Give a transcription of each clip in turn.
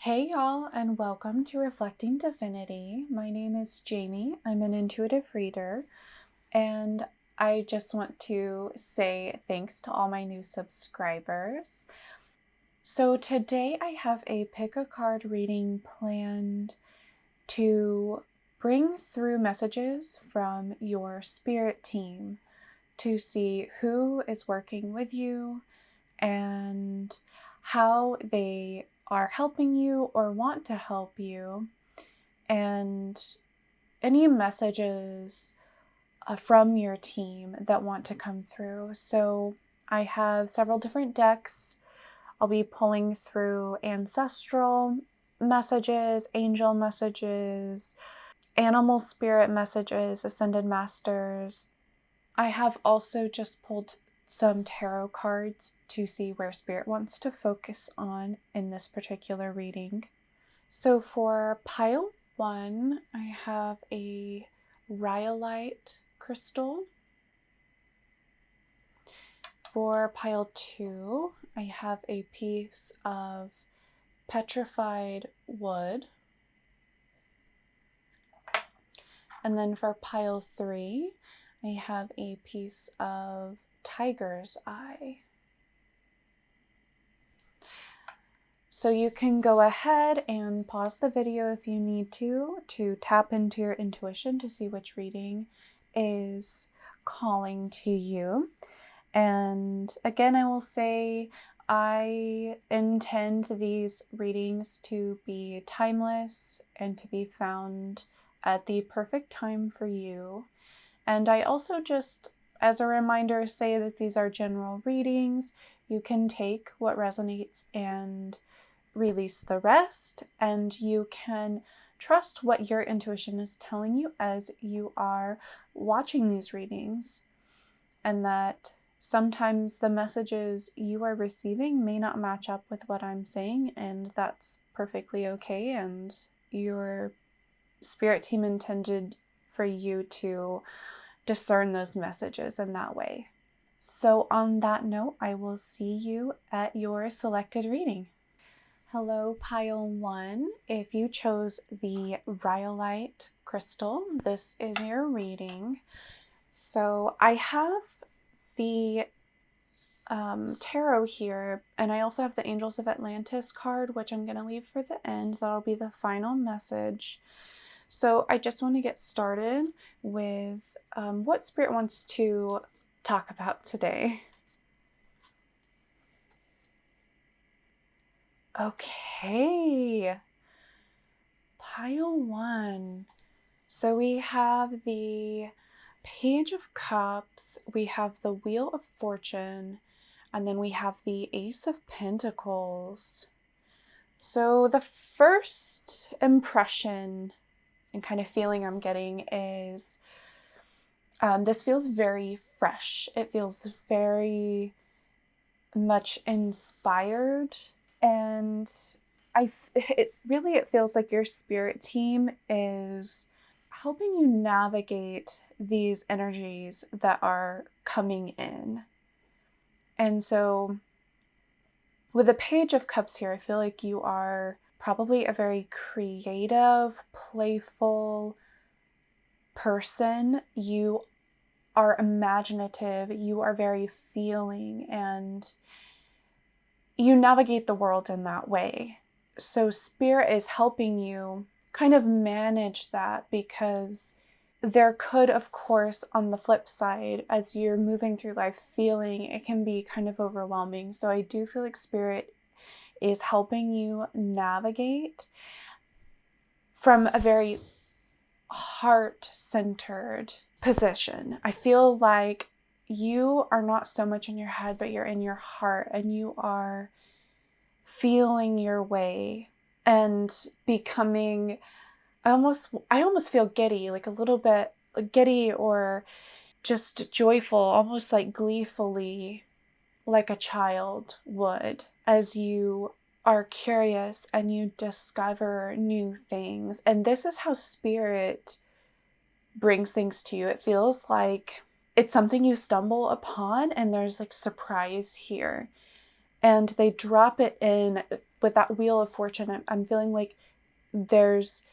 Hey y'all, and welcome to Reflecting Divinity. My name is Jamie. I'm an intuitive reader, and I just want to say thanks to all my new subscribers. So today I have a pick a card reading planned to bring through messages from your spirit team to see who is working with you and how they are helping you or want to help you, and any messages from your team that want to come through. So I have several different decks. I'll be pulling through ancestral messages, angel messages, animal spirit messages, ascended masters. I have also just pulled some tarot cards to see where spirit wants to focus on in this particular reading. So for pile 1, I have a rhyolite crystal. For pile 2, I have a piece of petrified wood. And then for pile 3, I have a piece of tiger's eye. So you can go ahead and pause the video if you need to tap into your intuition to see which reading is calling to you. And again, I will say I intend these readings to be timeless and to be found at the perfect time for you. And I also just, as a reminder, say that these are general readings. You can take what resonates and release the rest, and you can trust what your intuition is telling you as you are watching these readings, and that sometimes the messages you are receiving may not match up with what I'm saying, and that's perfectly okay, and your spirit team intended for you to discern those messages in that way. So on that note, I will see you at your selected reading. Hello, pile 1. If you chose the rhyolite crystal, this is your reading. So I have the tarot here, and I also have the Angels of Atlantis card, which I'm going to leave for the end. That'll be the final message. So I just want to get started with what Spirit wants to talk about today. Okay, pile 1. So we have the Page of Cups, we have the Wheel of Fortune, and then we have the Ace of Pentacles. So the first impression and kind of feeling I'm getting is this feels very fresh. It feels very much inspired, and it feels like your spirit team is helping you navigate these energies that are coming in. And so with the Page of Cups here, I feel like you are probably a very creative, playful person. You are imaginative, you are very feeling, and you navigate the world in that way. So Spirit is helping you kind of manage that, because there could, of course, on the flip side, as you're moving through life feeling, it can be kind of overwhelming. So I do feel like Spirit is helping you navigate from a very heart-centered position. I feel like you are not so much in your head, but you're in your heart, and you are feeling your way and becoming, I almost feel giddy, like a little bit giddy, or just joyful, almost like gleefully, like a child would, as you are curious and you discover new things. And this is how Spirit brings things to you. It feels like it's something you stumble upon, and there's like surprise here, and they drop it in with that Wheel of Fortune, I'm feeling like there's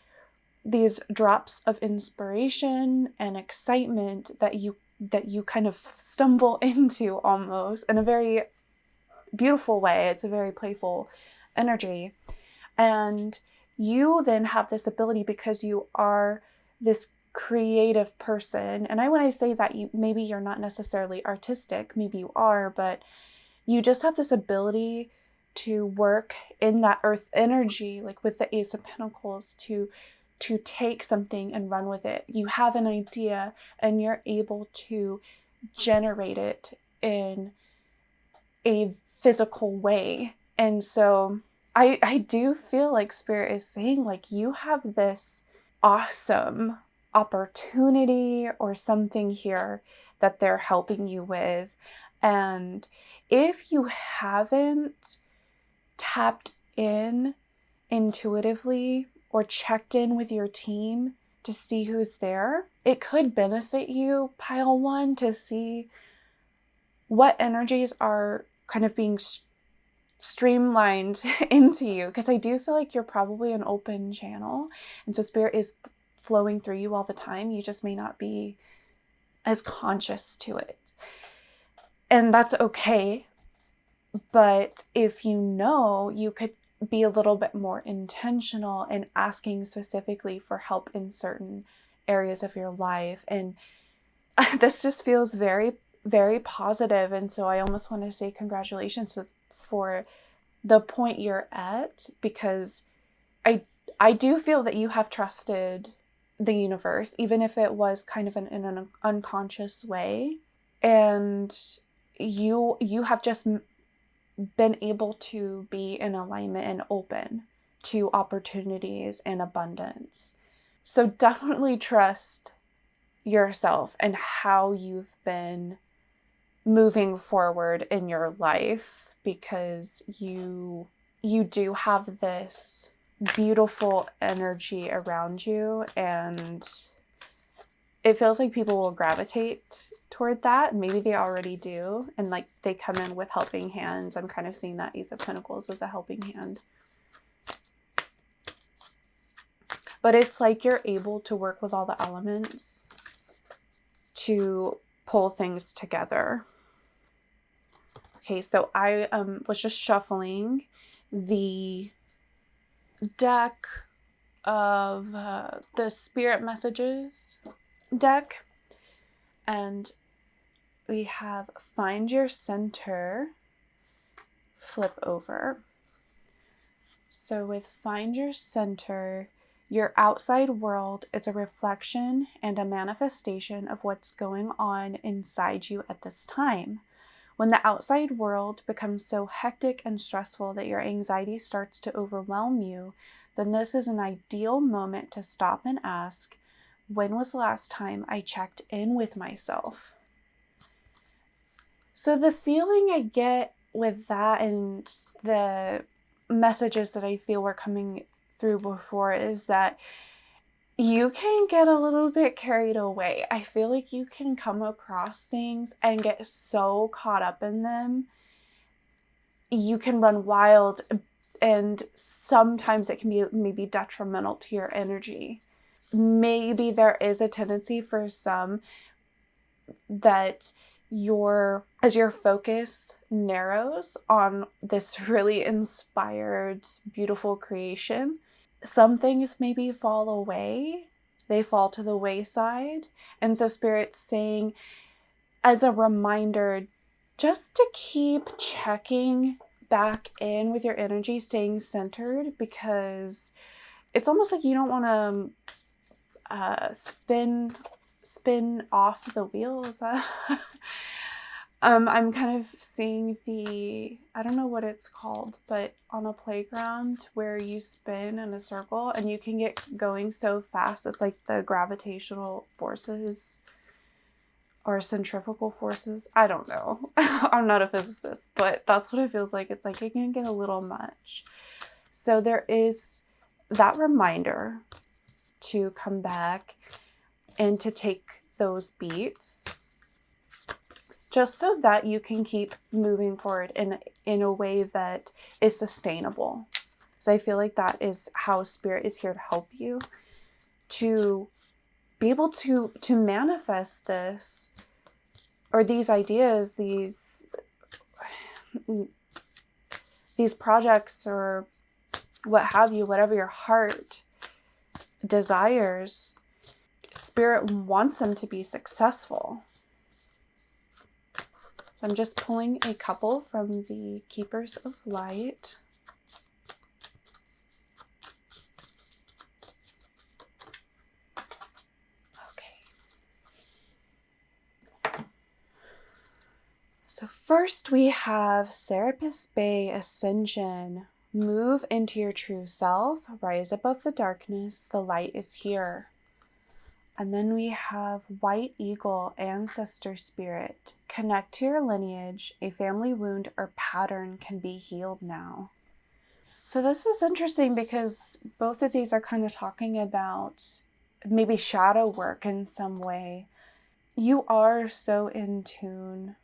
these drops of inspiration and excitement that you kind of stumble into almost in a very beautiful way. It's a very playful energy. And you then have this ability, because you are this creative person. And when I say that, maybe you're not necessarily artistic, maybe you are, but you just have this ability to work in that earth energy, like with the Ace of Pentacles, to take something and run with it. You have an idea and you're able to generate it in a physical way. And so I do feel like Spirit is saying, like, you have this awesome opportunity or something here that they're helping you with. And if you haven't tapped in intuitively or checked in with your team to see who's there, it could benefit you, pile one, to see what energies are kind of being streamlined into you, because I do feel like you're probably an open channel, and so Spirit is flowing through you all the time. You just may not be as conscious to it, and that's okay. But if you could be a little bit more intentional in asking specifically for help in certain areas of your life. And this just feels very, very positive. And so I almost want to say congratulations for the point you're at, because I do feel that you have trusted the universe, even if it was kind of in an unconscious way. And you have just been able to be in alignment and open to opportunities and abundance. So definitely trust yourself and how you've been moving forward in your life, because you do have this beautiful energy around you, and it feels like people will gravitate toward that. Maybe they already do, and like they come in with helping hands. I'm kind of seeing that Ace of Pentacles as a helping hand. But it's like you're able to work with all the elements to pull things together. Okay, so I was just shuffling the deck of the Spirit Messages deck, and we have Find Your Center, flip over. So with Find Your Center, your outside world is a reflection and a manifestation of what's going on inside you at this time. When the outside world becomes so hectic and stressful that your anxiety starts to overwhelm you, then this is an ideal moment to stop and ask, when was the last time I checked in with myself? So the feeling I get with that and the messages that I feel were coming through before is that you can get a little bit carried away. I feel like you can come across things and get so caught up in them. You can run wild, and sometimes it can be maybe detrimental to your energy. Maybe there is a tendency for some that as your focus narrows on this really inspired, beautiful creation, some things maybe fall away. They fall to the wayside. And so Spirit's saying, as a reminder, just to keep checking back in with your energy, staying centered, because it's almost like you don't want to spin off the wheel. Is that? I'm kind of seeing I don't know what it's called, but on a playground where you spin in a circle and you can get going so fast. It's like the gravitational forces or centrifugal forces. I don't know. I'm not a physicist, but that's what it feels like. It's like it can get a little much. So there is that reminder to come back and to take those beats, just so that you can keep moving forward in a way that is sustainable. So I feel like that is how Spirit is here to help you, to be able to manifest this, or these ideas, these projects, or what have you, whatever your heart desires. Spirit wants them to be successful. I'm just pulling a couple from the Keepers of Light. Okay. So first we have Serapis Bay Ascension. Move into your true self. Rise above the darkness. The light is here. And then we have White Eagle, Ancestor Spirit. Connect to your lineage. A family wound or pattern can be healed now. So this is interesting because both of these are kind of talking about maybe shadow work in some way. You are so in tune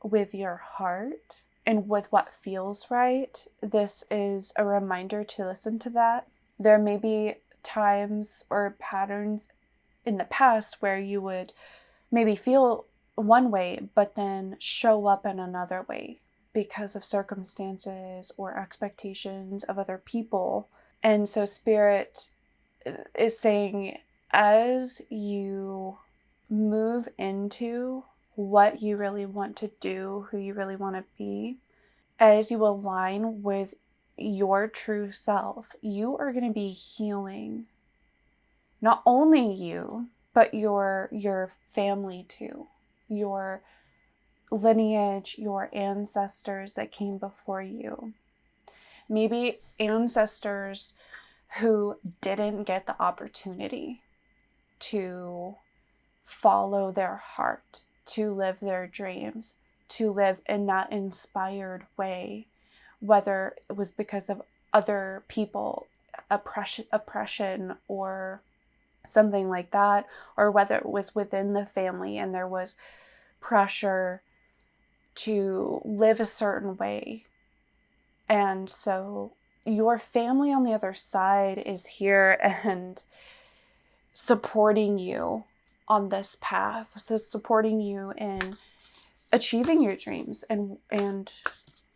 with your heart and with what feels right. This is a reminder to listen to that. There may be times or patterns in the past where you would maybe feel one way but then show up in another way because of circumstances or expectations of other people. And so Spirit is saying, as you move into what you really want to do, who you really want to be, as you align with your true self, you are going to be healing not only you, but your family too, your lineage, your ancestors that came before you. Maybe ancestors who didn't get the opportunity to follow their heart, to live their dreams, to live in that inspired way, whether it was because of other people, oppression or something like that, or whether it was within the family and there was pressure to live a certain way. And so your family on the other side is here and supporting you on this path. So supporting you in achieving your dreams and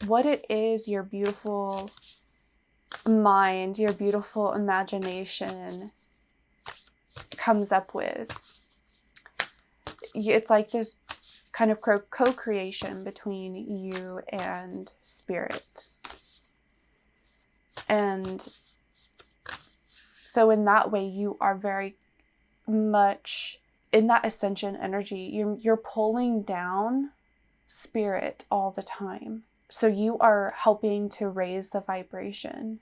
what it is your beautiful mind, your beautiful imagination comes up with. It's like this kind of co-creation between you and Spirit. And so in that way, you are very much in that ascension energy. You're pulling down Spirit all the time. So you are helping to raise the vibration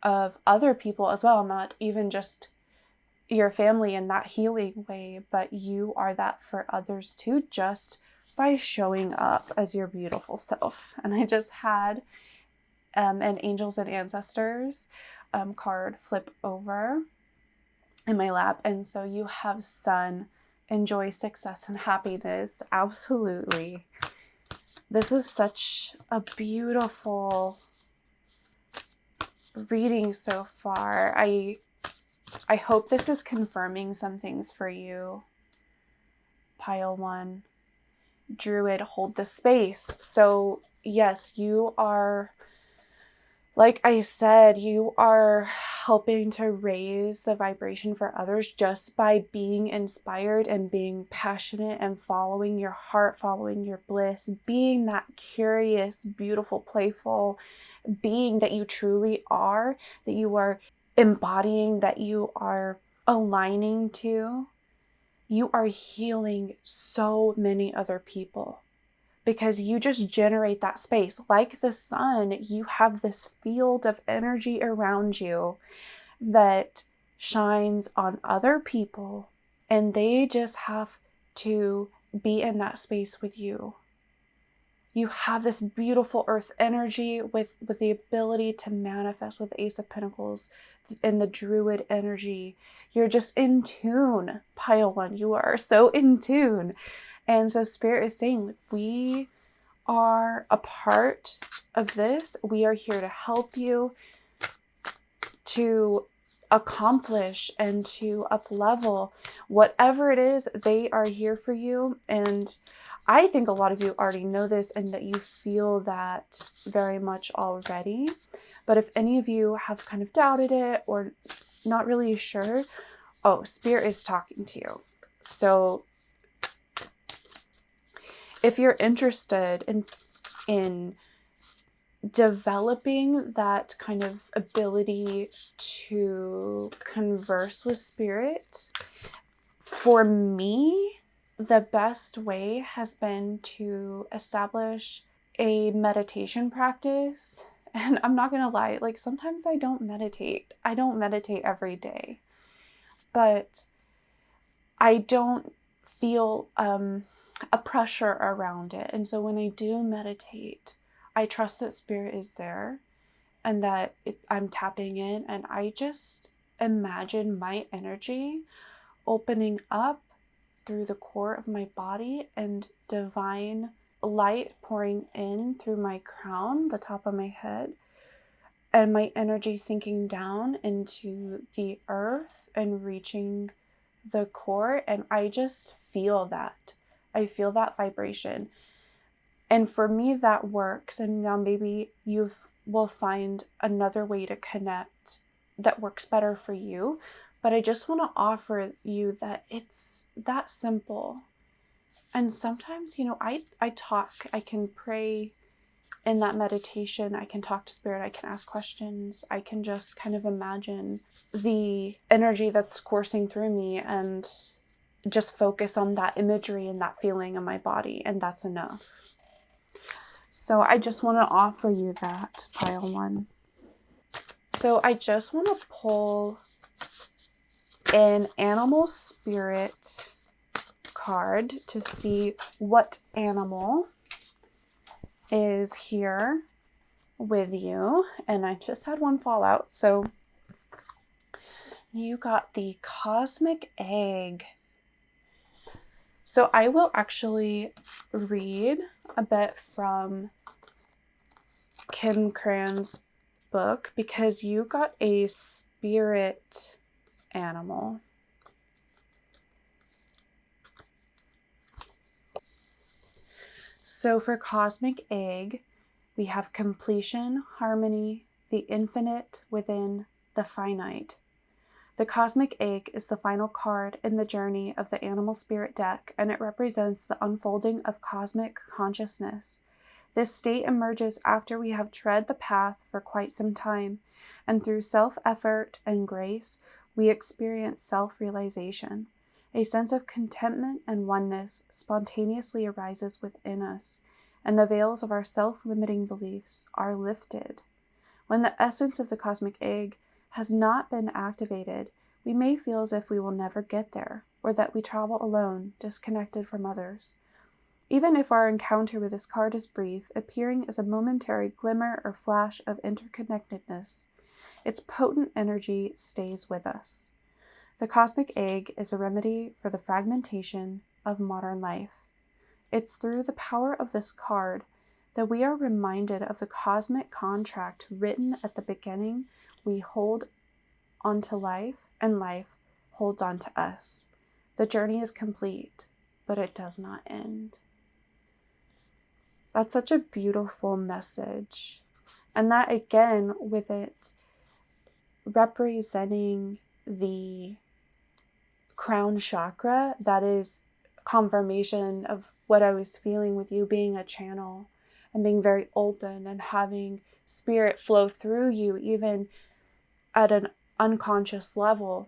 of other people as well, not even just your family in that healing way, but you are that for others too, just by showing up as your beautiful self. And I just had an Angels and Ancestors card flip over in my lap. And so you have sun, enjoy, success, and happiness. Absolutely. This is such a beautiful reading so far. I hope this is confirming some things for you. Pile 1, Druid, hold the space. So yes, you are, like I said, you are helping to raise the vibration for others just by being inspired and being passionate and following your heart, following your bliss, being that curious, beautiful, playful being that you truly are, that you are embodying, that you are aligning to. You are healing so many other people because you just generate that space. Like the sun, you have this field of energy around you that shines on other people, and they just have to be in that space with you. You have this beautiful earth energy with the ability to manifest with Ace of Pentacles and the Druid energy. You're just in tune. Pile 1, you are so in tune. And so Spirit is saying, we are a part of this. We are here to help you to accomplish and to up-level whatever it is. They are here for you. And I think a lot of you already know this and that you feel that very much already. But if any of you have kind of doubted it or not really sure, oh, Spirit is talking to you. So if you're interested in developing that kind of ability to converse with Spirit, for me, the best way has been to establish a meditation practice. And I'm not gonna lie, like sometimes I don't meditate. I don't meditate every day, but I don't feel a pressure around it. And so when I do meditate, I trust that Spirit is there and that I'm tapping in, and I just imagine my energy opening up through the core of my body and divine light pouring in through my crown, the top of my head, and my energy sinking down into the earth and reaching the core. And I just feel that. I feel that vibration. And for me, that works. And now maybe you will find another way to connect that works better for you. But I just want to offer you that it's that simple. And sometimes, I talk, I can pray in that meditation, I can talk to Spirit, I can ask questions, I can just kind of imagine the energy that's coursing through me and just focus on that imagery and that feeling in my body, and that's enough. So I just want to offer you that, pile one. So I just want to pull an animal spirit card to see what animal is here with you. And I just had one fall out. So you got the cosmic egg. So I will actually read a bit from Kim Cran's book because you got a spirit animal. So for cosmic egg, we have completion, harmony, the infinite within the finite. The cosmic egg is the final card in the journey of the animal spirit deck, and it represents the unfolding of cosmic consciousness. This state emerges after we have tread the path for quite some time, and through self-effort and grace, we experience self-realization. A sense of contentment and oneness spontaneously arises within us, and the veils of our self-limiting beliefs are lifted. When the essence of the cosmic egg has not been activated, we may feel as if we will never get there, or that we travel alone, disconnected from others. Even if our encounter with this card is brief, appearing as a momentary glimmer or flash of interconnectedness, its potent energy stays with us. The cosmic egg is a remedy for the fragmentation of modern life. It's through the power of this card that we are reminded of the cosmic contract written at the beginning. We hold onto life, and life holds on to us. The journey is complete, but it does not end. That's such a beautiful message. And that, again, with it representing the crown chakra, that is confirmation of what I was feeling with you being a channel and being very open and having spirit flow through you, even at an unconscious level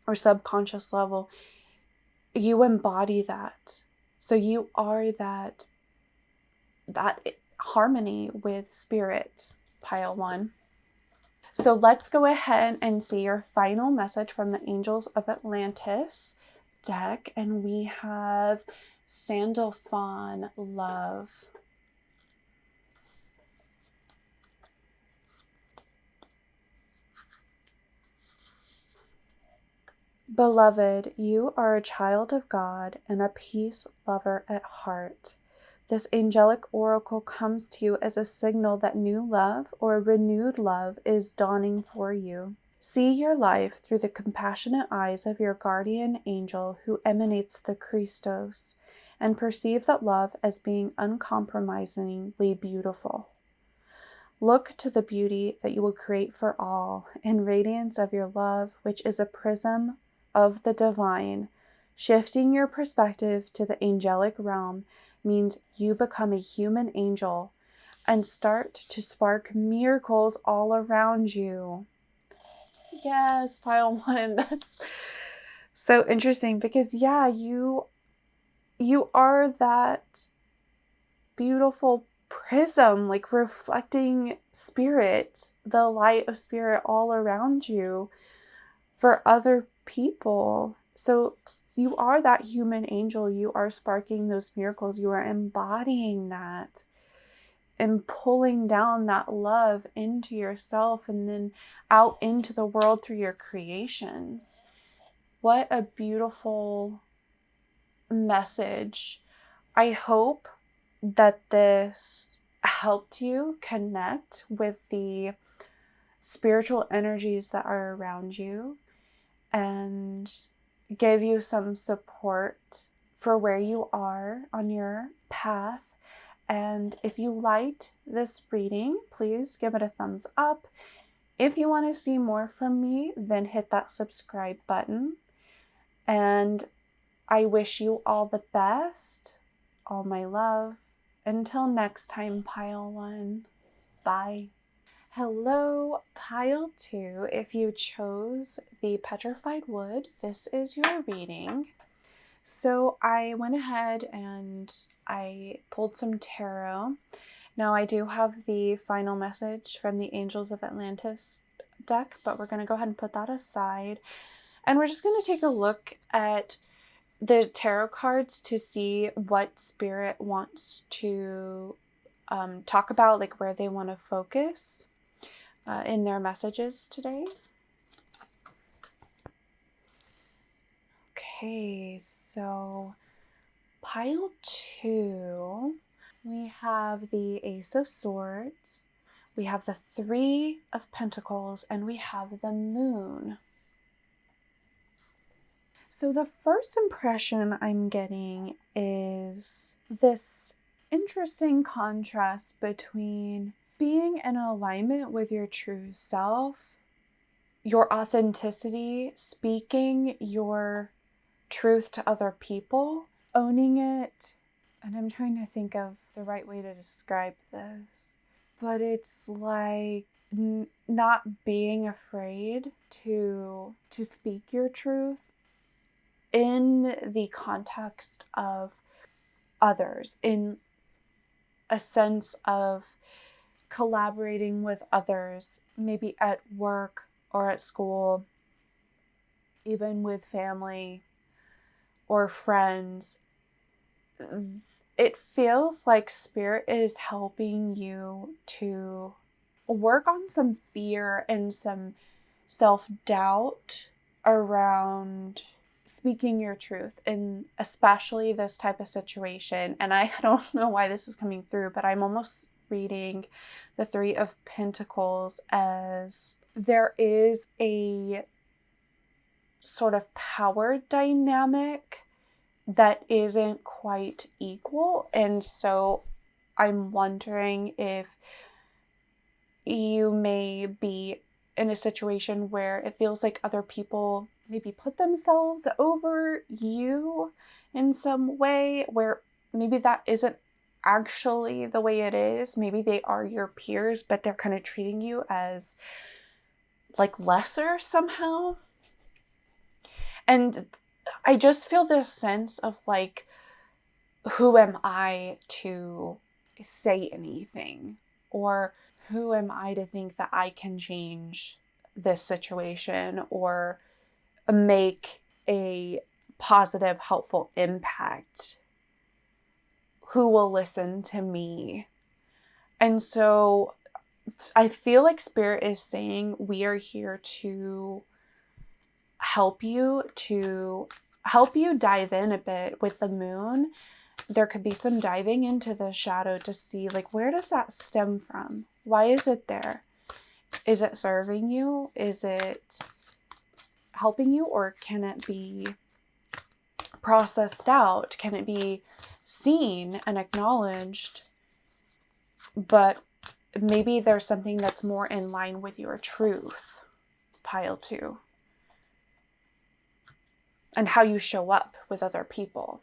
or subconscious level. You embody that. So you are that harmony with spirit, pile one. So let's go ahead and see your final message from the Angels of Atlantis deck. And we have Sandalphon Love. Beloved, you are a child of God and a peace lover at heart. This angelic oracle comes to you as a signal that new love or renewed love is dawning for you. See your life through the compassionate eyes of your guardian angel who emanates the Christos, and perceive that love as being uncompromisingly beautiful. Look to the beauty that you will create for all in radiance of your love, which is a prism of the divine. Shifting your perspective to the angelic realm means you become a human angel and start to spark miracles all around you. Yes, pile one. That's so interesting because yeah, you are that beautiful prism, like reflecting spirit, the light of spirit all around you for other people. So you are that human angel. You are sparking those miracles. You are embodying that and pulling down that love into yourself and then out into the world through your creations. What a beautiful message. I hope that this helped you connect with the spiritual energies that are around you and give you some support for where you are on your path. And if you liked this reading, please give it a thumbs up. If you want to see more from me, then hit that subscribe button. And I wish you all the best, all my love. Until next time, Pile 1. Bye. Hello, Pile 2. If you chose the Petrified Wood, this is your reading. So I went ahead and I pulled some tarot. Now I do have the final message from the Angels of Atlantis deck, but we're going to go ahead and put that aside. And we're just going to take a look at the tarot cards to see what Spirit wants to talk about, like where they want to focus in their messages today. Okay, so pile 2, we have the Ace of Swords, we have the Three of Pentacles, and we have the Moon. So the first impression I'm getting is this interesting contrast between being in alignment with your true self, your authenticity, speaking your truth to other people, owning it. And I'm trying to think of the right way to describe this, but it's like not being afraid to speak your truth in the context of others, in a sense of collaborating with others, maybe at work or at school, even with family or friends. It feels like Spirit is helping you to work on some fear and some self-doubt around speaking your truth, and especially this type of situation. And I don't know why this is coming through, but I'm almost reading the Three of Pentacles as there is a sort of power dynamic that isn't quite equal. And so I'm wondering if you may be in a situation where it feels like other people maybe put themselves over you in some way, where maybe that isn't actually the way it is. Maybe they are your peers, but they're kind of treating you as like lesser somehow. And I just feel this sense of like, who am I to say anything? Or who am I to think that I can change this situation or make a positive, helpful impact? Who will listen to me? And so I feel like Spirit is saying we are here to help you dive in a bit with the Moon there could be some diving into the shadow to see, like, where does that stem from? Why is it there? Is it serving you? Is it helping you? Or can it be processed out? Can it be seen and acknowledged? But maybe there's something that's more in line with your truth. Pile 2. And how you show up with other people.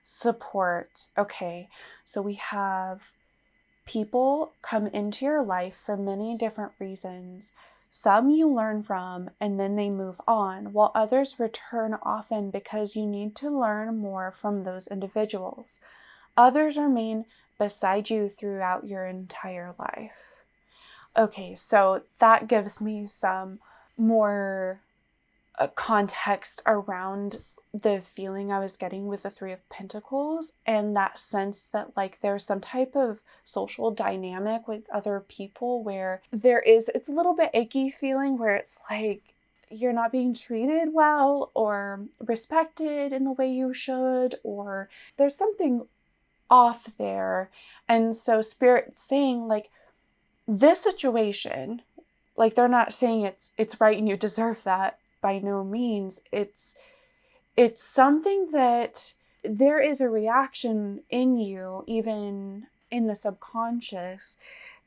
Support. Okay, so we have people come into your life for many different reasons. Some you learn from and then they move on, while others return often because you need to learn more from those individuals. Others remain beside you throughout your entire life. Okay, so that gives me some more context around the feeling I was getting with the 3 of Pentacles, and that sense that, like, there's some type of social dynamic with other people where it's a little bit achy feeling where it's like you're not being treated well or respected in the way you should, or there's something off there. And so Spirit's saying, like, this situation, like, they're not saying it's right and you deserve that, by no means. It's something that there is a reaction in you, even in the subconscious,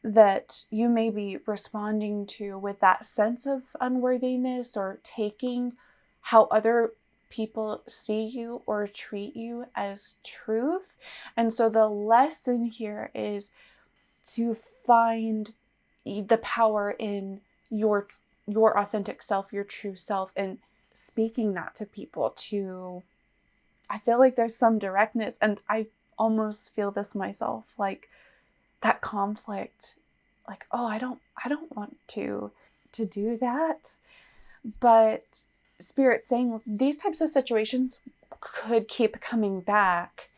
that you may be responding to with that sense of unworthiness, or taking how other people see you or treat you as truth. And so the lesson here is to find the power in your authentic self, your true self, and speaking that to people. I feel like there's some directness, and I almost feel this myself, like that conflict, like, oh, I don't want to do that. But Spirit's saying these types of situations could keep coming back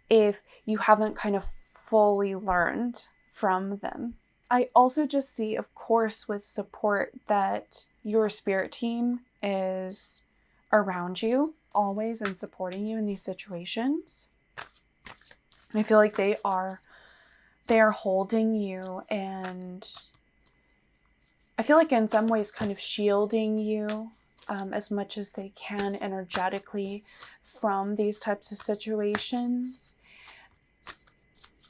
if you haven't kind of fully learned from them. I also just see, of course, with support, that your spirit team is around you always and supporting you in these situations. I feel like they are holding you, and I feel like in some ways kind of shielding you as much as they can energetically from these types of situations.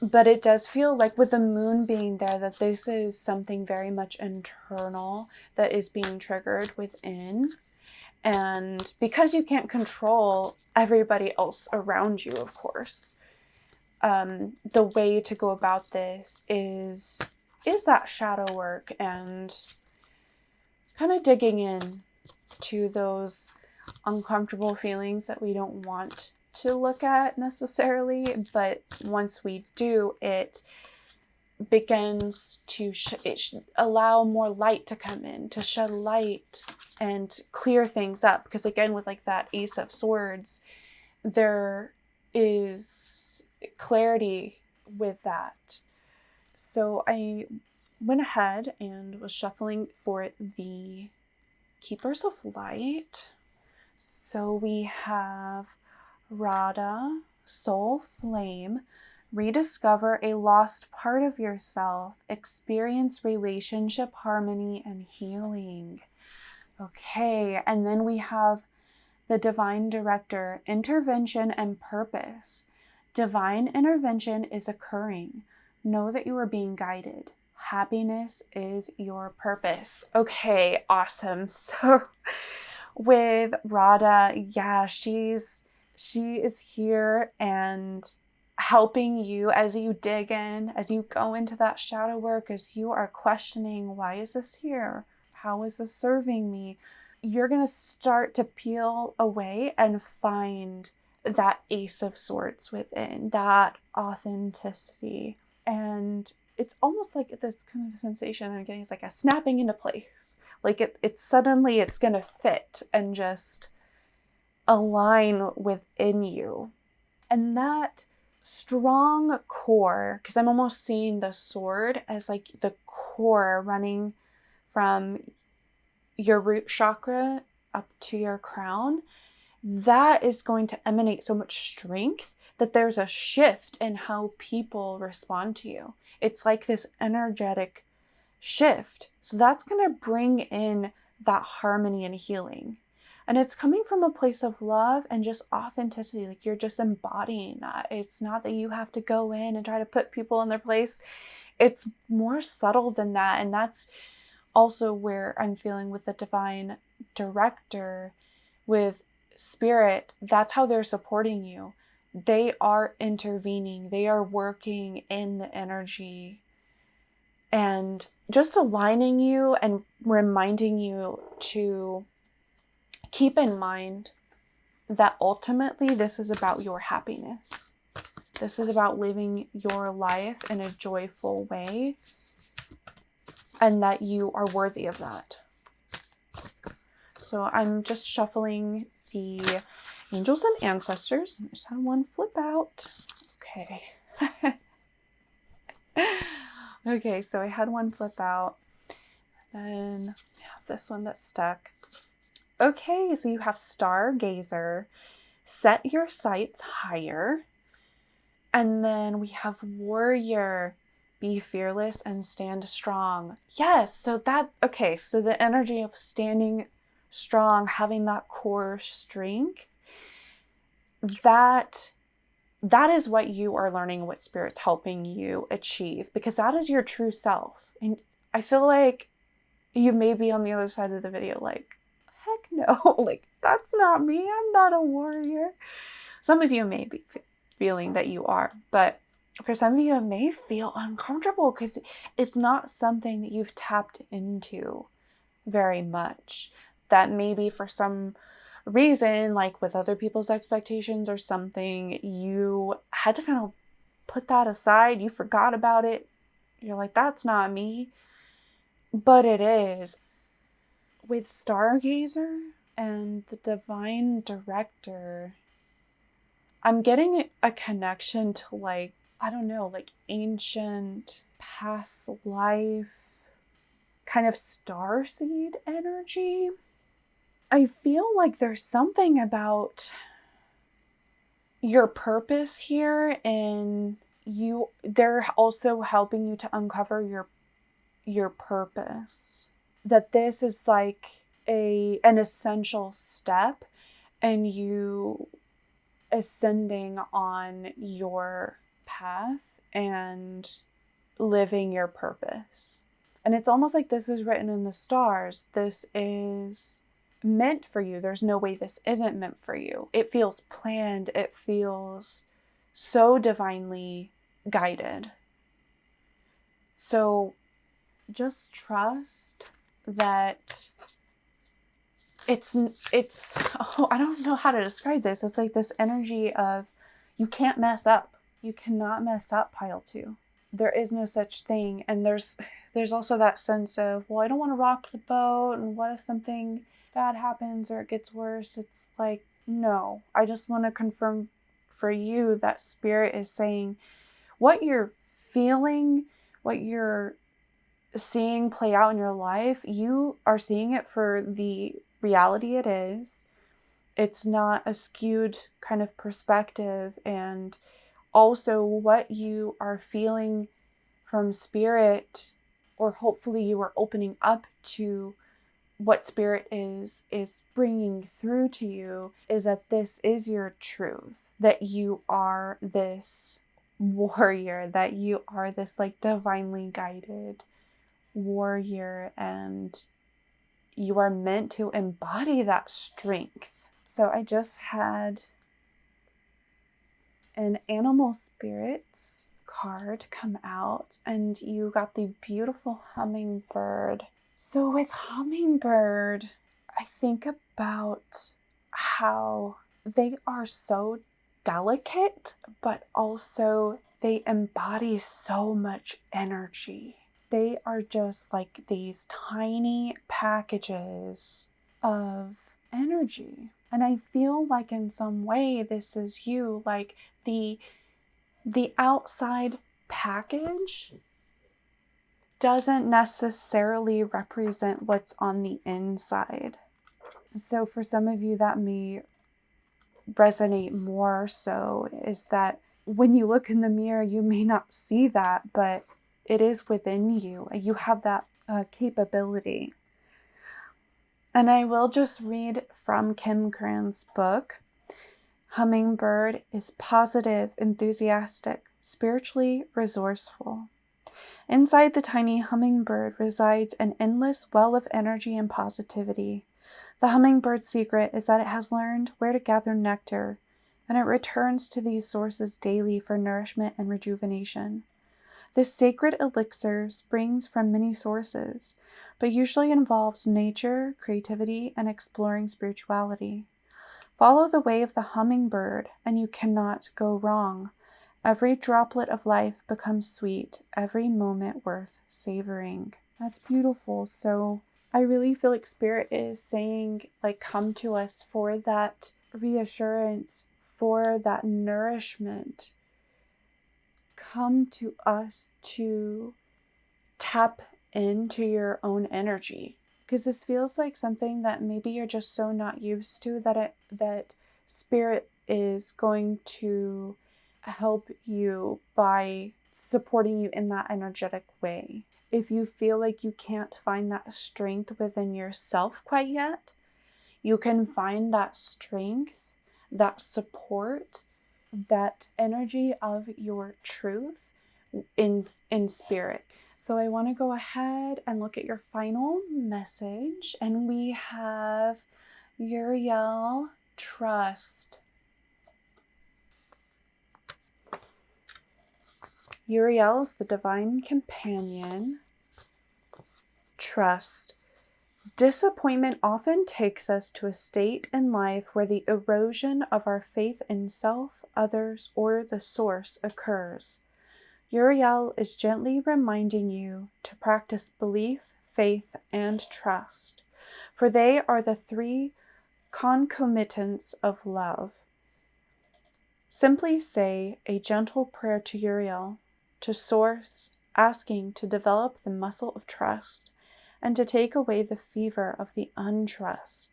But it does feel like, with the moon being there, that this is something very much internal that is being triggered within. And because you can't control everybody else around you, of course, the way to go about this is that shadow work and kind of digging in to those uncomfortable feelings that we don't want to look at necessarily, but once we do, it begins to allow more light to come in, to shed light and clear things up. Because again, with like that Ace of Swords, there is clarity with that. So I went ahead and was shuffling for the Keepers of Light. So we have Radha, Soul Flame, rediscover a lost part of yourself, experience relationship harmony and healing. Okay, and then we have the Divine Director, intervention and purpose. Divine intervention is occurring. Know that you are being guided. Happiness is your purpose. Okay, awesome. So with Radha, yeah, she is here and helping you as you dig in, as you go into that shadow work, as you are questioning, why is this here? How is this serving me? You're going to start to peel away and find that Ace of Swords within, that authenticity. And it's almost like this kind of sensation I'm getting is like a snapping into place. Like it's suddenly it's going to fit and just align within you. And that strong core, because I'm almost seeing the sword as like the core running from your root chakra up to your crown, that is going to emanate so much strength that there's a shift in how people respond to you. It's like this energetic shift. So that's going to bring in that harmony and healing. And it's coming from a place of love and just authenticity. Like you're just embodying that. It's not that you have to go in and try to put people in their place. It's more subtle than that. And that's also where I'm feeling with the divine director, with spirit. That's how they're supporting you. They are intervening. They are working in the energy and just aligning you and reminding you to keep in mind that ultimately this is about your happiness. This is about living your life in a joyful way, and that you are worthy of that. So I'm just shuffling the angels and ancestors. I just had one flip out. Okay. Okay, so I had one flip out. Then I have this one that's stuck. Okay, so you have stargazer, set your sights higher. And then we have warrior, be fearless and stand strong. Yes, so the energy of standing strong, having that core strength, that is what you are learning, what Spirit's helping you achieve, because that is your true self. And I feel like you may be on the other side of the video like, heck no, like that's not me. I'm not a warrior. Some of you may be feeling that you are, but for some of you, it may feel uncomfortable because it's not something that you've tapped into very much. That maybe for some reason, like with other people's expectations or something, you had to kind of put that aside. You forgot about it. You're like, that's not me. But it is. With Stargazer and the Divine Director, I'm getting a connection to like, I don't know, like ancient past life kind of starseed energy. I feel like there's something about your purpose here, and they're also helping you to uncover your purpose. That this is like an essential step in you ascending on your path and living your purpose. And it's almost like this is written in the stars. This is meant for you. There's no way this isn't meant for you. It feels planned. It feels so divinely guided. So just trust that it's I don't know how to describe this. It's like this energy of you can't mess up. You cannot mess up, pile 2. There is no such thing. And there's also that sense of, well, I don't want to rock the boat, and what if something bad happens or it gets worse? It's like, no. I just want to confirm for you that Spirit is saying what you're feeling, what you're seeing play out in your life, you are seeing it for the reality it is. It's not a skewed kind of perspective. And also what you are feeling from Spirit, or hopefully you are opening up to what Spirit is bringing through to you, is that this is your truth, that you are this warrior, that you are this like divinely guided warrior, and you are meant to embody that strength. So I just had an animal spirits card come out, and you got the beautiful hummingbird. So with hummingbird, I think about how they are so delicate, but also they embody so much energy. They are just like these tiny packages of energy. And I feel like in some way this is you, like the outside package doesn't necessarily represent what's on the inside. So for some of you that may resonate more so is that when you look in the mirror, you may not see that, but it is within you. You have that capability. And I will just read from Kim Cran's book. Hummingbird is positive, enthusiastic, spiritually resourceful. Inside the tiny hummingbird resides an endless well of energy and positivity. The hummingbird's secret is that it has learned where to gather nectar, and it returns to these sources daily for nourishment and rejuvenation. This sacred elixir springs from many sources, but usually involves nature, creativity, and exploring spirituality. Follow the way of the hummingbird, and you cannot go wrong. Every droplet of life becomes sweet, every moment worth savoring. That's beautiful. So I really feel like Spirit is saying, like, come to us for that reassurance, for that nourishment. Come to us to tap into your own energy. Because this feels like something that maybe you're just so not used to that Spirit is going to help you by supporting you in that energetic way. If you feel like you can't find that strength within yourself quite yet, you can find that strength, that support, that energy of your truth in Spirit. So I want to go ahead and look at your final message. And we have Uriel, trust. Uriel is the divine companion. Trust. Disappointment often takes us to a state in life where the erosion of our faith in self, others, or the source occurs. Uriel is gently reminding you to practice belief, faith, and trust, for they are the three concomitants of love. Simply say a gentle prayer to Uriel, to Source, asking to develop the muscle of trust and to take away the fever of the untrust.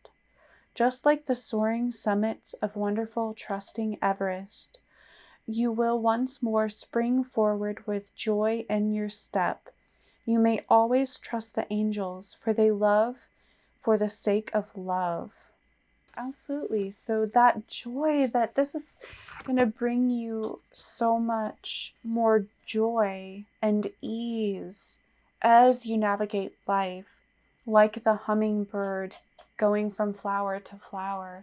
Just like the soaring summits of wonderful, trusting Everest, you will once more spring forward with joy in your step. You may always trust the angels, for they love for the sake of love. Absolutely. So that joy, that this is going to bring you so much more joy and ease as you navigate life, like the hummingbird going from flower to flower.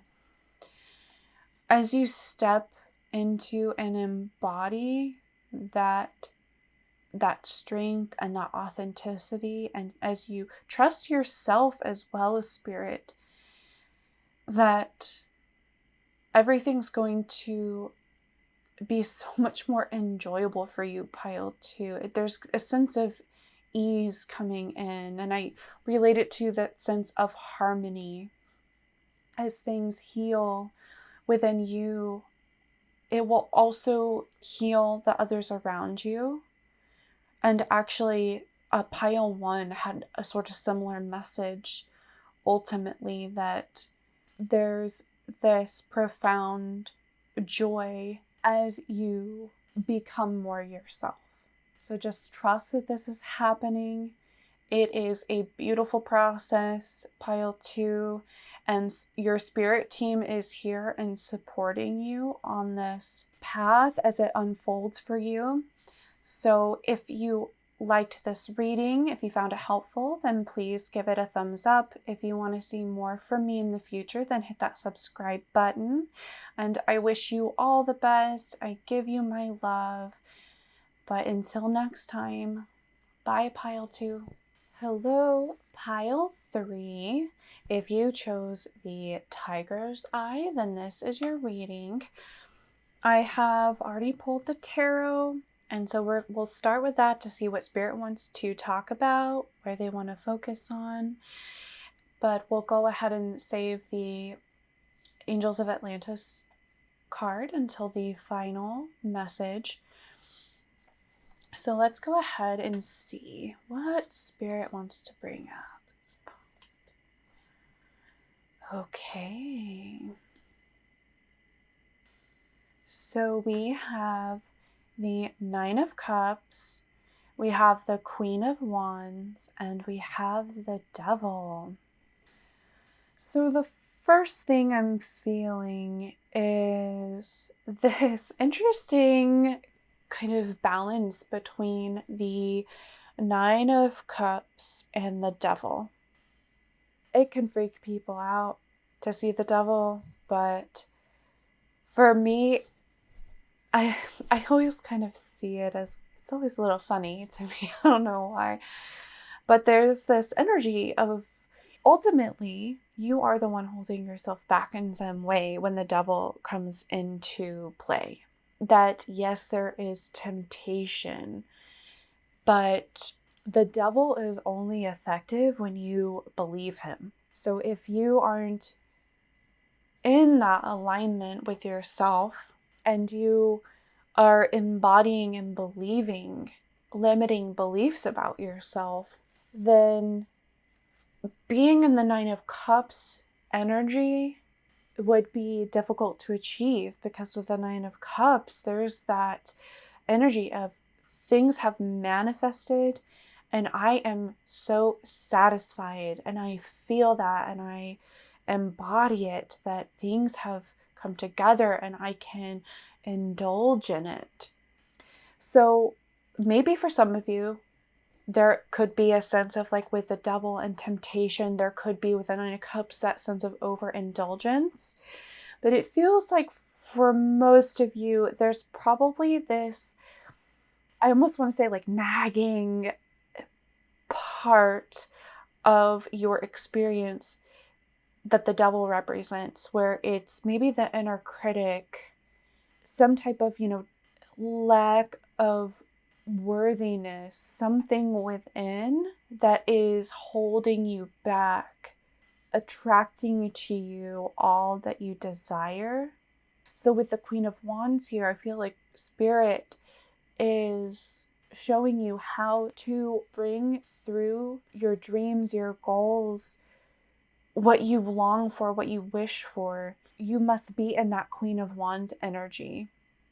As you step into and embody that strength and that authenticity, and as you trust yourself as well as Spirit, that everything's going to be so much more enjoyable for you, Pile 2. There's a sense of ease coming in, and I relate it to that sense of harmony. As things heal within you, it will also heal the others around you. And actually, Pile 1 had a sort of similar message, ultimately, that there's this profound joy as you become more yourself. So just trust that this is happening. It is a beautiful process, Pile 2, and your Spirit team is here and supporting you on this path as it unfolds for you. So if you liked this reading, if you found it helpful, then please give it a thumbs up. If you want to see more from me in the future, then hit that subscribe button. And I wish you all the best. I give you my love. But until next time, bye, Pile 2. Hello, Pile 3. If you chose the Tiger's Eye, then this is your reading. I have already pulled the tarot, and so we'll start with that to see what Spirit wants to talk about, where they want to focus on. But we'll go ahead and save the Angels of Atlantis card until the final message. So let's go ahead and see what Spirit wants to bring up. Okay. So we have the Nine of Cups, we have the Queen of Wands, and we have the Devil. So the first thing I'm feeling is this interesting kind of balance between the Nine of Cups and the Devil. It can freak people out to see the Devil, but for me, I always kind of see it as, it's always a little funny to me. I don't know why. But there's this energy of, ultimately, you are the one holding yourself back in some way when the Devil comes into play. That, yes, there is temptation, but the Devil is only effective when you believe him. So if you aren't in that alignment with yourself and you are embodying and believing limiting beliefs about yourself, then being in the Nine of Cups energy would be difficult to achieve, because with the Nine of Cups, there's that energy of things have manifested and I am so satisfied and I feel that and I embody it, that things have come together and I can indulge in it. So maybe for some of you, there could be a sense of, like with the Devil and temptation, there could be with the Nine of Cups that sense of overindulgence. But it feels like for most of you, there's probably this, I almost want to say like nagging part of your experience that the Devil represents, where it's maybe the inner critic, some type of, lack of worthiness, something within that is holding you back, attracting to you all that you desire. So with the Queen of Wands here, I feel like Spirit is showing you how to bring through your dreams, your goals, what you long for, what you wish for. You must be in that Queen of Wands energy.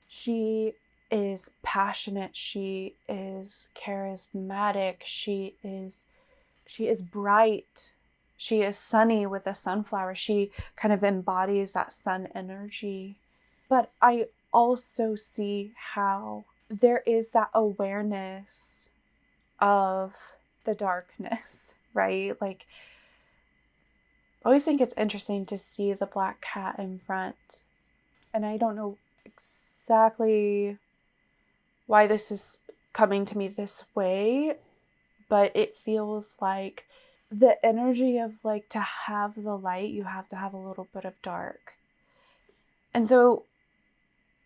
She is passionate, she is charismatic, she is bright, she is sunny with a sunflower. She kind of embodies that sun energy. But I also see how there is that awareness of the darkness, right? Like, I always think it's interesting to see the black cat in front. And I don't know exactly why this is coming to me this way, but it feels like the energy of, like, to have the light, you have to have a little bit of dark. And so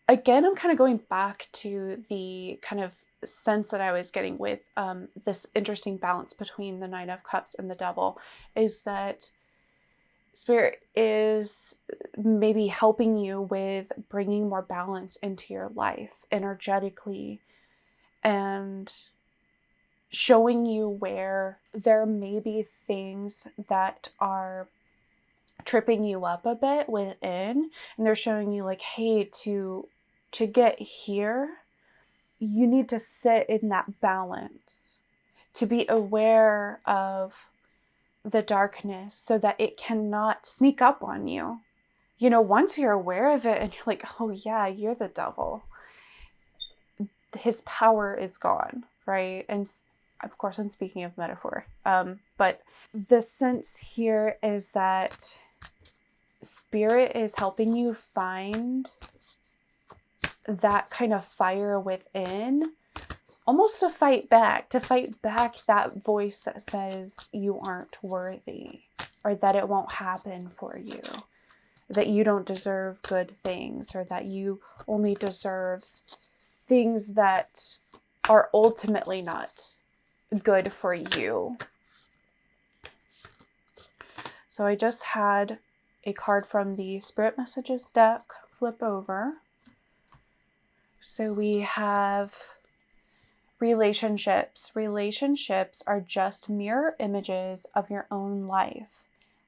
again, I'm kind of going back to the kind of sense that I was getting with this interesting balance between the Nine of Cups and the Devil, is that Spirit is maybe helping you with bringing more balance into your life energetically, and showing you where there may be things that are tripping you up a bit within, and they're showing you like, hey, to get here, you need to sit in that balance, to be aware of the darkness so that it cannot sneak up on you. Once you're aware of it and you're like, oh yeah, you're the Devil, his power is gone, right? And of course, I'm speaking of metaphor. But the sense here is that Spirit is helping you find that kind of fire within, almost to fight back that voice that says you aren't worthy, or that it won't happen for you, that you don't deserve good things, or that you only deserve things that are ultimately not good for you. So I just had a card from the Spirit Messages deck flip over. So we have relationships. Relationships are just mirror images of your own life.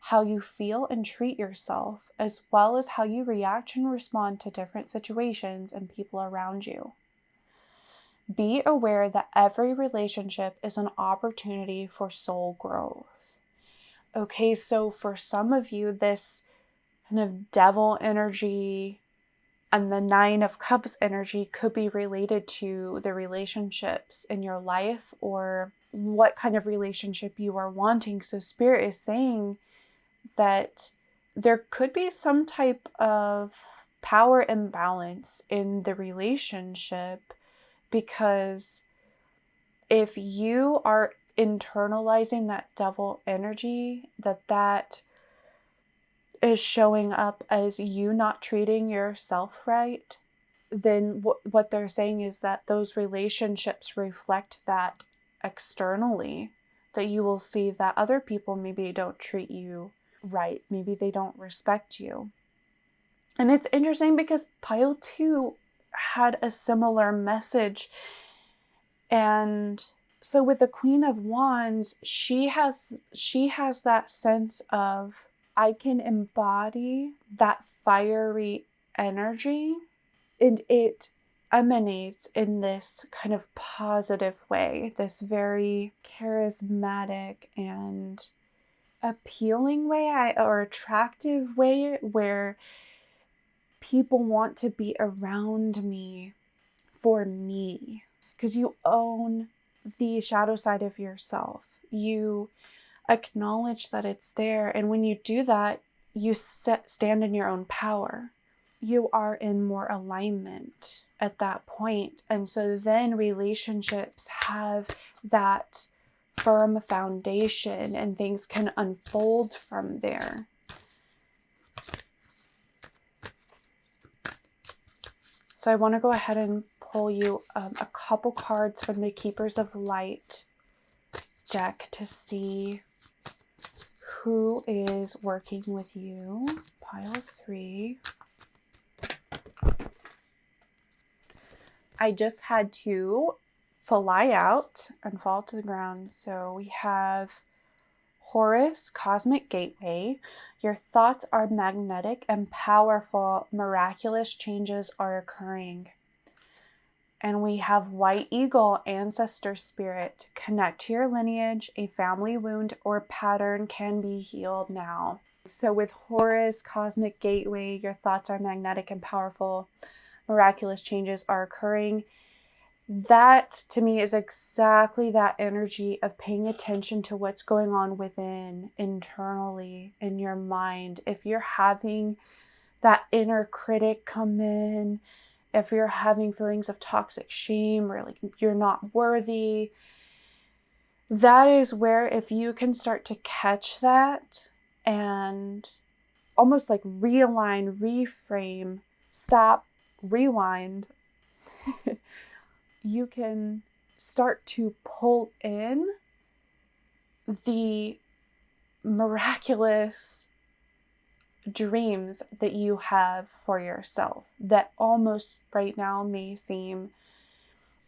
how you feel and treat yourself, as well as how you react and respond to different situations and people around you. Be aware that every relationship is an opportunity for soul growth. Okay, so for some of you, this kind of devil energy and the 9 of Cups energy could be related to the relationships in your life or what kind of relationship you are wanting. So Spirit is saying that there could be some type of power imbalance in the relationship, because if you are internalizing that devil energy, that is showing up as you not treating yourself right, then what they're saying is that those relationships reflect that externally, that you will see that other people maybe don't treat you right, maybe they don't respect you. And it's interesting because pile 2 had a similar message. And so with the Queen of Wands, she has that sense of, I can embody that fiery energy, and it emanates in this kind of positive way, this very charismatic and appealing way, or attractive way, where people want to be around me for me, because you own the shadow side of yourself. You acknowledge that it's there, and when you do that, you stand in your own power. You are in more alignment at that point. And so then relationships have that firm foundation and things can unfold from there. So I want to go ahead and pull you a couple cards from the Keepers of Light deck to see who is working with you. Pile 3. I just had to fly out and fall to the ground. So we have Horus, Cosmic Gateway. Your thoughts are magnetic and powerful. Miraculous changes are occurring. And we have White Eagle, Ancestor Spirit. Connect to your lineage. A family wound or pattern can be healed now. So with Horus, Cosmic Gateway, your thoughts are magnetic and powerful. Miraculous changes are occurring. That to me is exactly that energy of paying attention to what's going on within, internally, in your mind. If you're having that inner critic come in, if you're having feelings of toxic shame or like you're not worthy, that is where, if you can start to catch that and almost like realign, reframe, stop, rewind, you can start to pull in the miraculous dreams that you have for yourself that almost right now may seem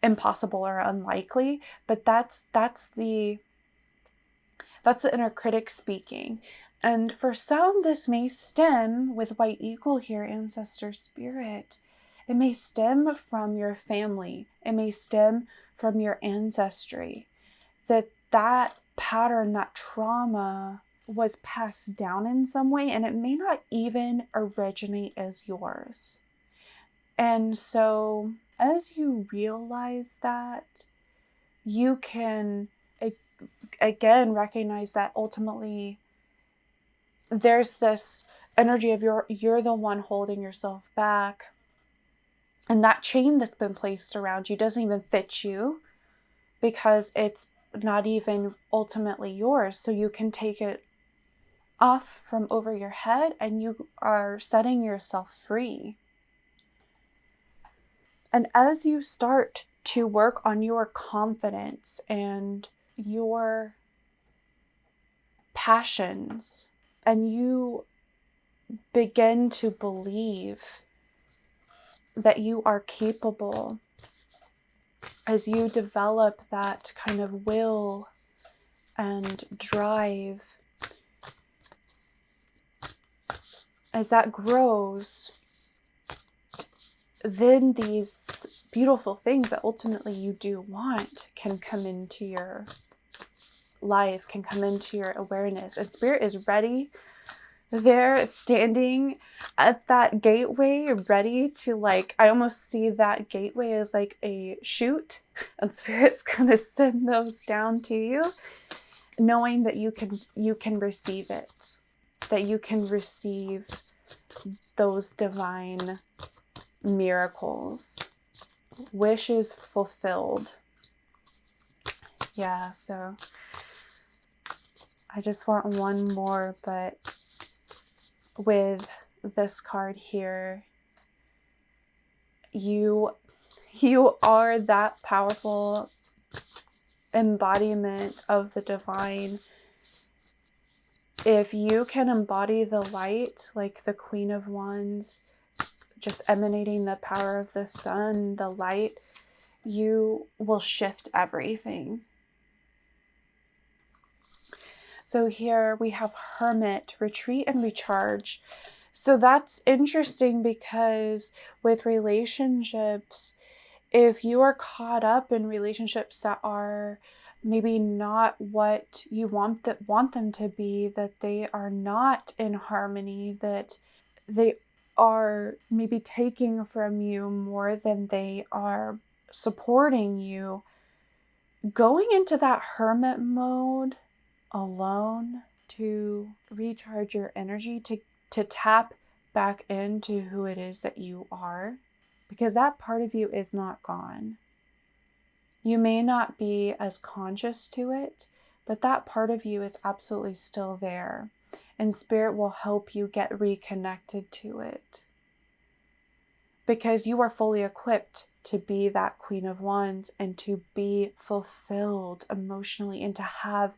impossible or unlikely, but that's the inner critic speaking. And for some, this may stem with White Eagle here, Ancestor Spirit. It may stem from your family. It may stem from your ancestry. That pattern, that trauma was passed down in some way, and it may not even originate as yours. And so as you realize that, you can again recognize that ultimately there's this energy of you're the one holding yourself back, and that chain that's been placed around you doesn't even fit you because it's not even ultimately yours. So you can take it off from over your head and you are setting yourself free. And as you start to work on your confidence and your passions, and you begin to believe that you are capable, as you develop that kind of will and drive, as that grows, then these beautiful things that ultimately you do want can come into your life, can come into your awareness. And Spirit is ready there, standing at that gateway, ready to, like, I almost see that gateway as like a chute, and Spirit's gonna send those down to you, knowing that you can receive it, that you can receive those divine miracles, wishes fulfilled. Yeah, so I just want one more, but with this card here, you are that powerful embodiment of the divine. If you can embody the light, like the Queen of Wands, just emanating the power of the sun, the light, you will shift everything. So here we have Hermit, retreat and recharge. So that's interesting because with relationships, if you are caught up in relationships that are maybe not what you want them to be, that they are not in harmony, that they are maybe taking from you more than they are supporting you, going into that hermit mode alone to recharge your energy, to tap back into who it is that you are, because that part of you is not gone. You may not be as conscious to it, but that part of you is absolutely still there, and Spirit will help you get reconnected to it, because you are fully equipped to be that Queen of Wands and to be fulfilled emotionally and to have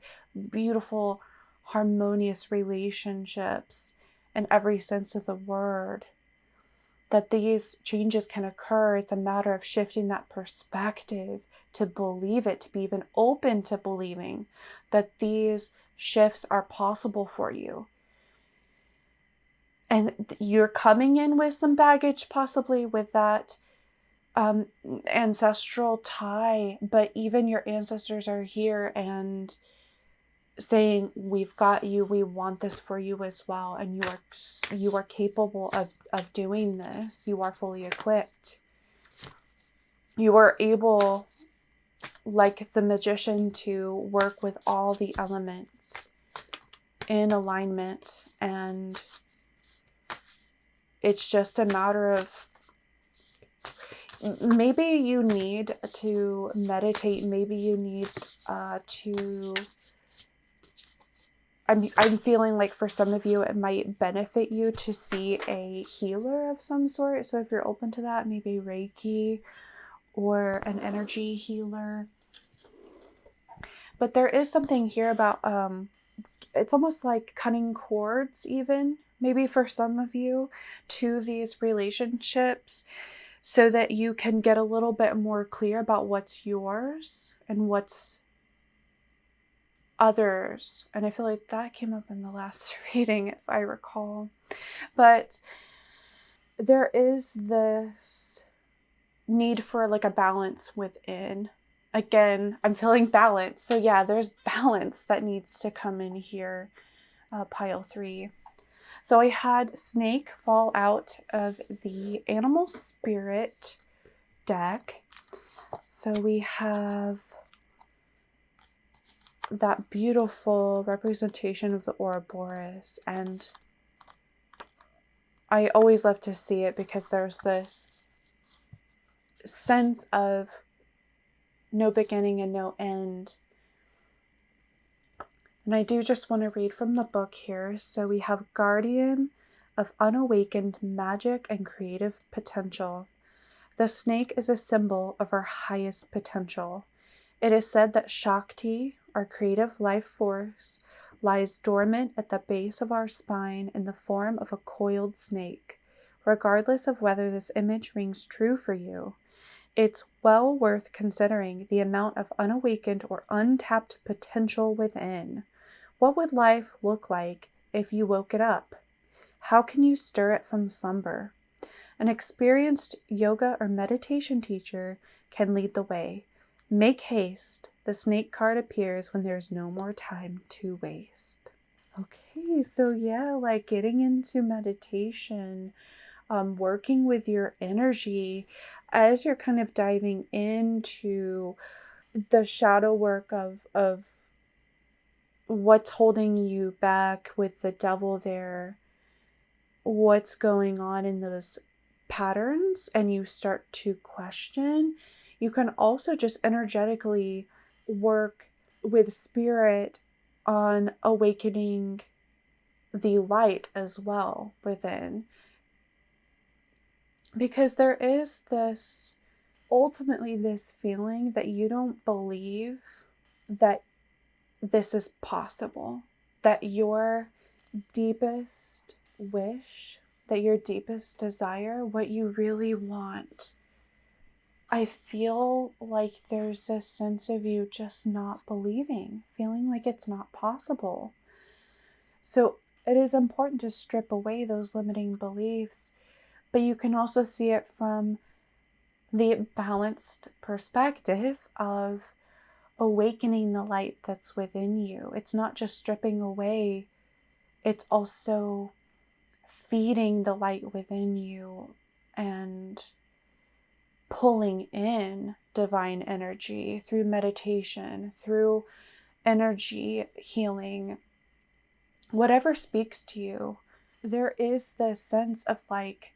beautiful, harmonious relationships in every sense of the word. That these changes can occur. It's a matter of shifting that perspective to believe it, to be even open to believing that these shifts are possible for you. And you're coming in with some baggage, possibly with that ancestral tie, but even your ancestors are here and saying, we've got you, we want this for you as well, and you are capable of doing this. You are fully equipped. You are able, like the magician, to work with all the elements in alignment, and it's just a matter of, maybe you need to meditate, maybe you need to, I'm feeling like for some of you it might benefit you to see a healer of some sort. So if you're open to that, maybe Reiki or an energy healer. But there is something here about, it's almost like cutting cords, even maybe for some of you, to these relationships, so that you can get a little bit more clear about what's yours and what's others. And I feel like that came up in the last reading, if I recall. But there is this need for like a balance within. Again, I'm feeling balance. So yeah, there's balance that needs to come in here, pile 3. So I had Snake fall out of the Animal Spirit deck. So we have that beautiful representation of the Ouroboros, and I always love to see it because there's this sense of no beginning and no end. And I do just want to read from the book here. So we have Guardian of Unawakened Magic and Creative Potential. The snake is a symbol of our highest potential. It is said that Shakti, our creative life force, lies dormant at the base of our spine in the form of a coiled snake. Regardless of whether this image rings true for you, it's well worth considering the amount of unawakened or untapped potential within. What would life look like if you woke it up? How can you stir it from slumber? An experienced yoga or meditation teacher can lead the way. Make haste. The snake card appears when there's no more time to waste. Okay, so yeah, like getting into meditation, working with your energy as you're kind of diving into the shadow work of what's holding you back with the devil there, what's going on in those patterns, and you start to question. You can also just energetically work with spirit on awakening the light as well within. Because there is ultimately this feeling that you don't believe that this is possible, that your deepest wish, that your deepest desire, what you really want, I feel like there's a sense of you just not believing, feeling like it's not possible. So it is important to strip away those limiting beliefs, but you can also see it from the balanced perspective of awakening the light that's within you. It's not just stripping away, it's also feeding the light within you and pulling in divine energy through meditation, through energy healing, whatever speaks to you. There is this sense of like,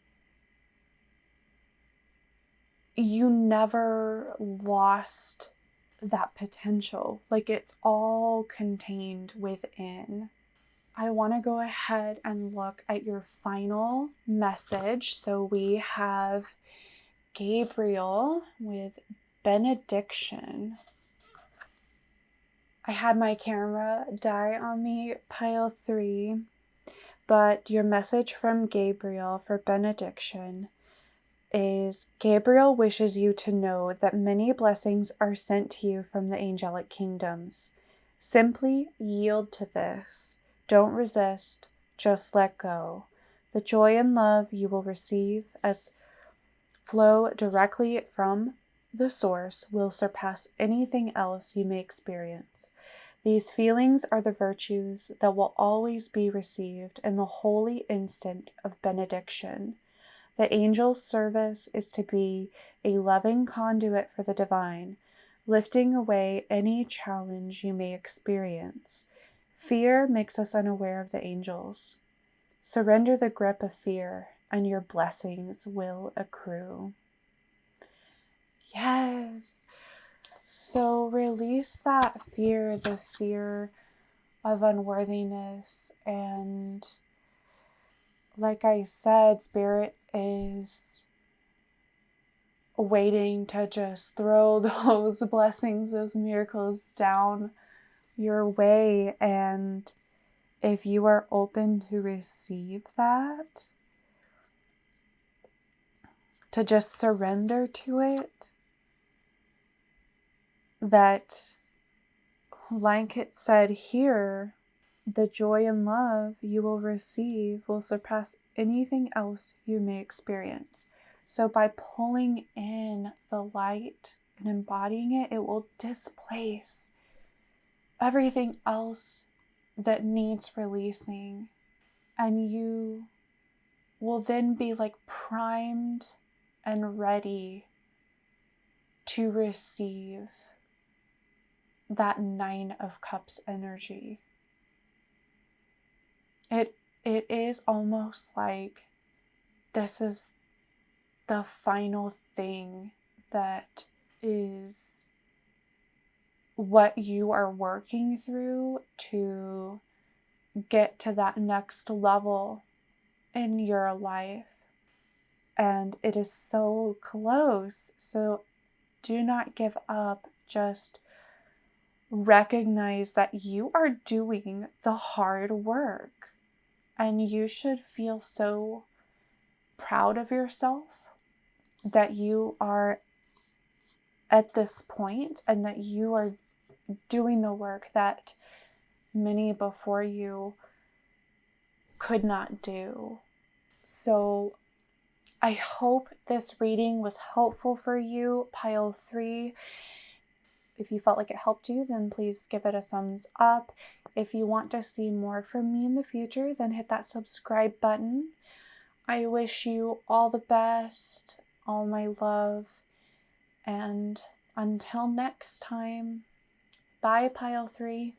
you never lost that potential. Like it's all contained within. I want to go ahead and look at your final message. So we have Gabriel with benediction. I had my camera die on me, pile 3, but your message from Gabriel for benediction is: Gabriel wishes you to know that many blessings are sent to you from the angelic kingdoms. Simply yield to this. Don't resist, just let go. The joy and love you will receive as flow directly from the source will surpass anything else you may experience. These feelings are the virtues that will always be received in the holy instant of benediction. The angel's service is to be a loving conduit for the divine, lifting away any challenge you may experience. Fear makes us unaware of the angels. Surrender the grip of fear, and your blessings will accrue. Yes. So release that fear, the fear of unworthiness. And like I said, Spirit is waiting to just throw those blessings, those miracles down your way. And if you are open to receive that, to just surrender to it, that, like it said here, the joy and love you will receive will surpass anything else you may experience. So by pulling in the light and embodying it, it will displace everything else that needs releasing. And you will then be like primed and ready to receive that 9 of Cups energy. It is almost like this is the final thing that is what you are working through to get to that next level in your life. And it is so close. So do not give up. Just recognize that you are doing the hard work. And you should feel so proud of yourself that you are at this point and that you are doing the work that many before you could not do. So I hope this reading was helpful for you, pile 3. If you felt like it helped you, then please give it a thumbs up. If you want to see more from me in the future, then hit that subscribe button. I wish you all the best, all my love, and until next time, bye, pile 3.